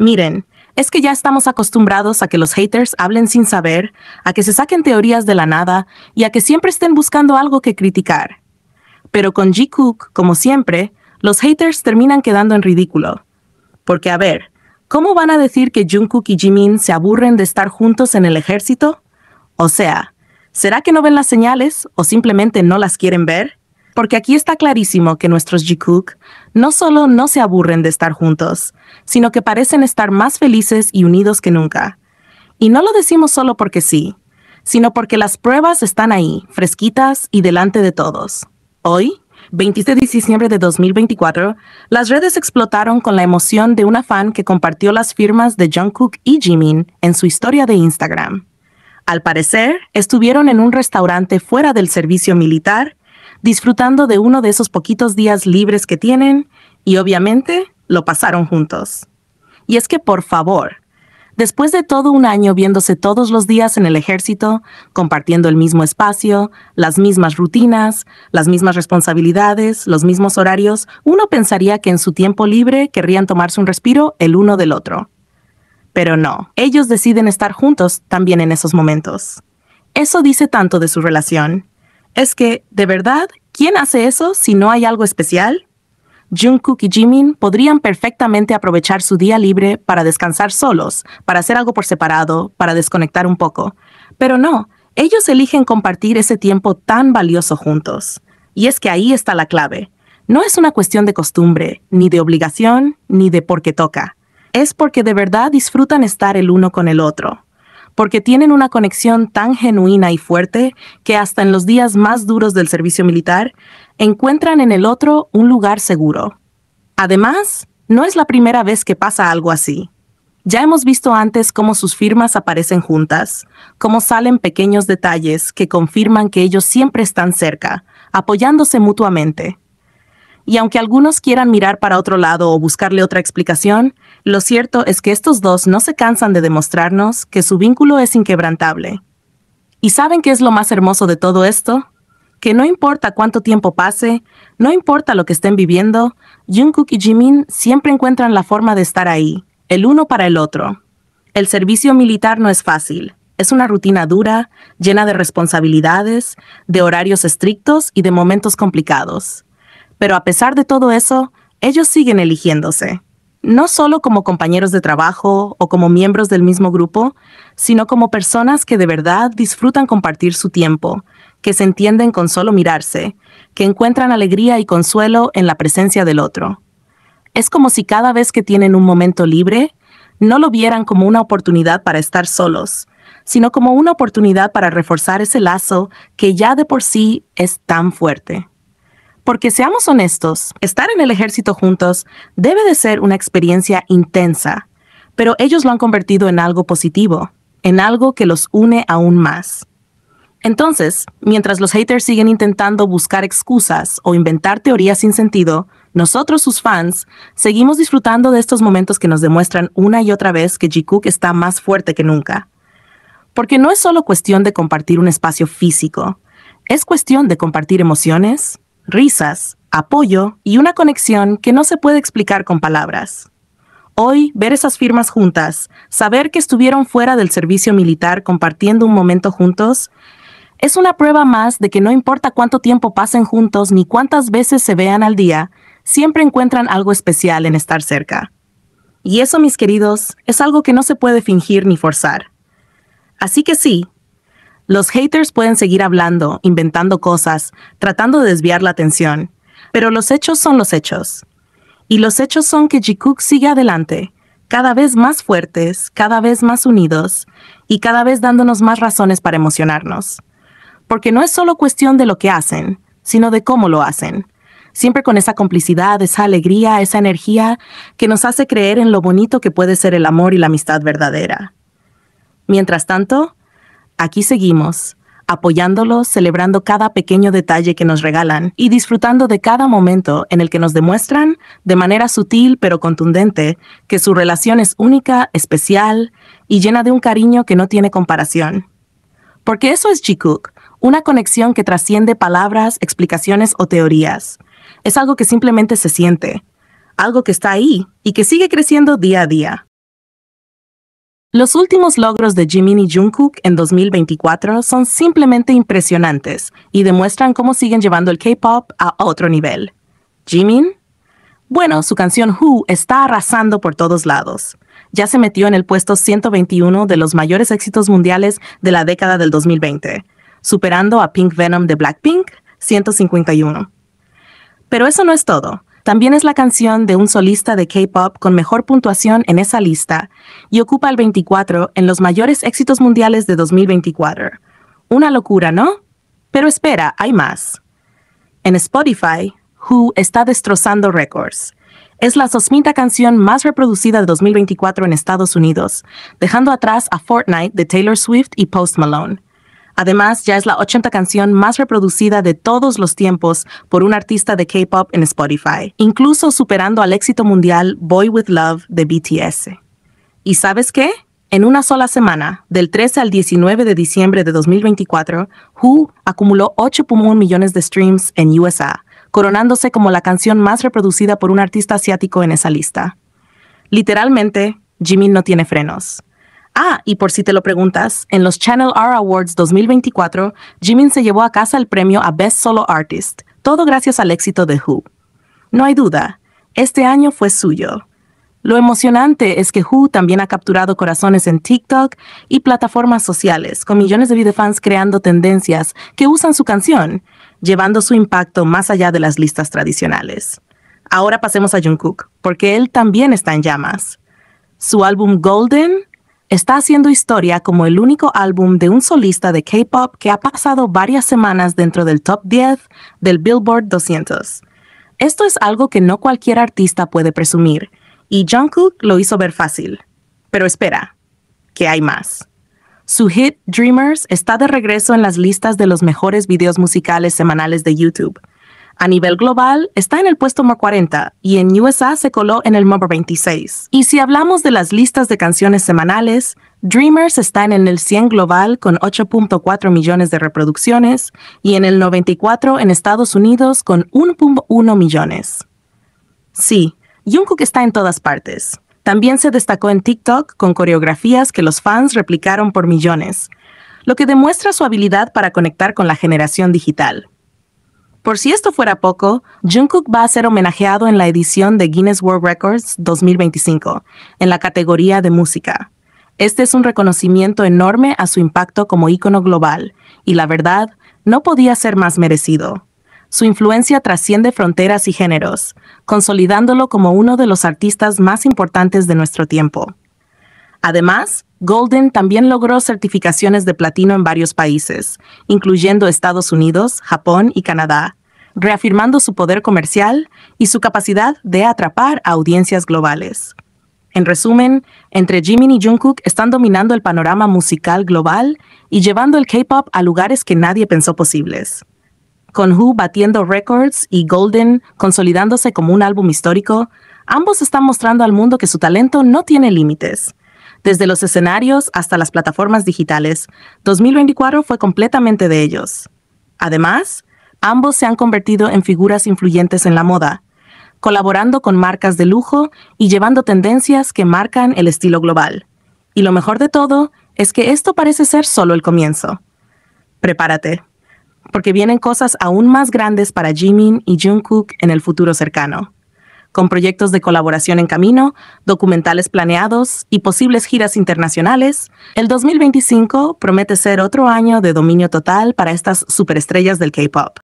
Miren, es que ya estamos acostumbrados a que los haters hablen sin saber, a que se saquen teorías de la nada y a que siempre estén buscando algo que criticar. Pero con Jikook, como siempre, los haters terminan quedando en ridículo. Porque a ver, ¿cómo van a decir que Jungkook y Jimin se aburren de estar juntos en el ejército? O sea, ¿será que no ven las señales o simplemente no las quieren ver? Porque aquí está clarísimo que nuestros Jikook no solo no se aburren de estar juntos, sino que parecen estar más felices y unidos que nunca. Y no lo decimos solo porque sí, sino porque las pruebas están ahí, fresquitas y delante de todos. Hoy, 26 de diciembre de 2024, las redes explotaron con la emoción de una fan que compartió las firmas de Jungkook y Jimin en su historia de Instagram. Al parecer, estuvieron en un restaurante fuera del servicio militar, disfrutando de uno de esos poquitos días libres que tienen, y obviamente lo pasaron juntos. Y es que, por favor, después de todo un año viéndose todos los días en el ejército, compartiendo el mismo espacio, las mismas rutinas, las mismas responsabilidades, los mismos horarios, uno pensaría que en su tiempo libre querrían tomarse un respiro el uno del otro. Pero no, ellos deciden estar juntos también en esos momentos. Eso dice tanto de su relación. Es que, de verdad, ¿quién hace eso si no hay algo especial? Jungkook y Jimin podrían perfectamente aprovechar su día libre para descansar solos, para hacer algo por separado, para desconectar un poco. Pero no, ellos eligen compartir ese tiempo tan valioso juntos. Y es que ahí está la clave. No es una cuestión de costumbre, ni de obligación, ni de porque toca. Es porque de verdad disfrutan estar el uno con el otro. Porque tienen una conexión tan genuina y fuerte que hasta en los días más duros del servicio militar, encuentran en el otro un lugar seguro. Además, no es la primera vez que pasa algo así. Ya hemos visto antes cómo sus firmas aparecen juntas, cómo salen pequeños detalles que confirman que ellos siempre están cerca, apoyándose mutuamente. Y aunque algunos quieran mirar para otro lado o buscarle otra explicación, lo cierto es que estos dos no se cansan de demostrarnos que su vínculo es inquebrantable. ¿Y saben qué es lo más hermoso de todo esto? Que no importa cuánto tiempo pase, no importa lo que estén viviendo, Jungkook y Jimin siempre encuentran la forma de estar ahí, el uno para el otro. El servicio militar no es fácil. Es una rutina dura, llena de responsabilidades, de horarios estrictos y de momentos complicados. Pero a pesar de todo eso, ellos siguen eligiéndose. No solo como compañeros de trabajo o como miembros del mismo grupo, sino como personas que de verdad disfrutan compartir su tiempo, que se entienden con solo mirarse, que encuentran alegría y consuelo en la presencia del otro. Es como si cada vez que tienen un momento libre, no lo vieran como una oportunidad para estar solos, sino como una oportunidad para reforzar ese lazo que ya de por sí es tan fuerte. Porque seamos honestos, estar en el ejército juntos debe de ser una experiencia intensa, pero ellos lo han convertido en algo positivo, en algo que los une aún más. Entonces, mientras los haters siguen intentando buscar excusas o inventar teorías sin sentido, nosotros, sus fans, seguimos disfrutando de estos momentos que nos demuestran una y otra vez que Jikook está más fuerte que nunca. Porque no es solo cuestión de compartir un espacio físico, es cuestión de compartir emociones, risas, apoyo y una conexión que no se puede explicar con palabras. Hoy, ver esas firmas juntas, saber que estuvieron fuera del servicio militar compartiendo un momento juntos, es una prueba más de que no importa cuánto tiempo pasen juntos ni cuántas veces se vean al día, siempre encuentran algo especial en estar cerca. Y eso, mis queridos, es algo que no se puede fingir ni forzar. Así que sí, los haters pueden seguir hablando, inventando cosas, tratando de desviar la atención, pero los hechos son los hechos. Y los hechos son que Jikook sigue adelante, cada vez más fuertes, cada vez más unidos y cada vez dándonos más razones para emocionarnos. Porque no es solo cuestión de lo que hacen, sino de cómo lo hacen. Siempre con esa complicidad, esa alegría, esa energía que nos hace creer en lo bonito que puede ser el amor y la amistad verdadera. Mientras tanto, aquí seguimos, apoyándolos, celebrando cada pequeño detalle que nos regalan y disfrutando de cada momento en el que nos demuestran, de manera sutil pero contundente, que su relación es única, especial y llena de un cariño que no tiene comparación. Porque eso es Jikook, una conexión que trasciende palabras, explicaciones o teorías. Es algo que simplemente se siente, algo que está ahí y que sigue creciendo día a día. Los últimos logros de Jimin y Jungkook en 2024 son simplemente impresionantes y demuestran cómo siguen llevando el K-pop a otro nivel. ¿Jimin? Bueno, su canción Who está arrasando por todos lados. Ya se metió en el puesto 121 de los mayores éxitos mundiales de la década del 2020, superando a Pink Venom de Blackpink, 151. Pero eso no es todo. También es la canción de un solista de K-pop con mejor puntuación en esa lista y ocupa el 24 en los mayores éxitos mundiales de 2024. Una locura, ¿no? Pero espera, hay más. En Spotify, Who está destrozando récords. Es la 2.000ª canción más reproducida de 2024 en Estados Unidos, dejando atrás a Fortnite de Taylor Swift y Post Malone. Además, ya es la 80ª canción más reproducida de todos los tiempos por un artista de K-pop en Spotify, incluso superando al éxito mundial Boy With Love de BTS. ¿Y sabes qué? En una sola semana, del 13 al 19 de diciembre de 2024, Who acumuló 8.1 millones de streams en USA, coronándose como la canción más reproducida por un artista asiático en esa lista. Literalmente, Jimin no tiene frenos. Ah, y por si te lo preguntas, en los Channel R Awards 2024, Jimin se llevó a casa el premio a Best Solo Artist, todo gracias al éxito de Who. No hay duda, este año fue suyo. Lo emocionante es que Who también ha capturado corazones en TikTok y plataformas sociales, con millones de videofans creando tendencias que usan su canción, llevando su impacto más allá de las listas tradicionales. Ahora pasemos a Jungkook, porque él también está en llamas. Su álbum Golden está haciendo historia como el único álbum de un solista de K-pop que ha pasado varias semanas dentro del top 10 del Billboard 200. Esto es algo que no cualquier artista puede presumir, y Jungkook lo hizo ver fácil. Pero espera, que hay más. Su hit Dreamers está de regreso en las listas de los mejores videos musicales semanales de YouTube. A nivel global, está en el puesto número 40 y en USA se coló en el número 26. Y si hablamos de las listas de canciones semanales, Dreamers está en el 100 global con 8.4 millones de reproducciones y en el 94 en Estados Unidos con 1.1 millones. Sí, Jungkook está en todas partes. También se destacó en TikTok con coreografías que los fans replicaron por millones, lo que demuestra su habilidad para conectar con la generación digital. Por si esto fuera poco, Jungkook va a ser homenajeado en la edición de Guinness World Records 2025, en la categoría de música. Este es un reconocimiento enorme a su impacto como ícono global, y la verdad, no podía ser más merecido. Su influencia trasciende fronteras y géneros, consolidándolo como uno de los artistas más importantes de nuestro tiempo. Además, Golden también logró certificaciones de platino en varios países, incluyendo Estados Unidos, Japón y Canadá, reafirmando su poder comercial y su capacidad de atrapar a audiencias globales. En resumen, entre Jimin y Jungkook están dominando el panorama musical global y llevando el K-pop a lugares que nadie pensó posibles. Con Who batiendo récords y Golden consolidándose como un álbum histórico, ambos están mostrando al mundo que su talento no tiene límites. Desde los escenarios hasta las plataformas digitales, 2024 fue completamente de ellos. Además, ambos se han convertido en figuras influyentes en la moda, colaborando con marcas de lujo y llevando tendencias que marcan el estilo global. Y lo mejor de todo es que esto parece ser solo el comienzo. Prepárate, porque vienen cosas aún más grandes para Jimin y Jungkook en el futuro cercano. Con proyectos de colaboración en camino, documentales planeados y posibles giras internacionales, el 2025 promete ser otro año de dominio total para estas superestrellas del K-pop.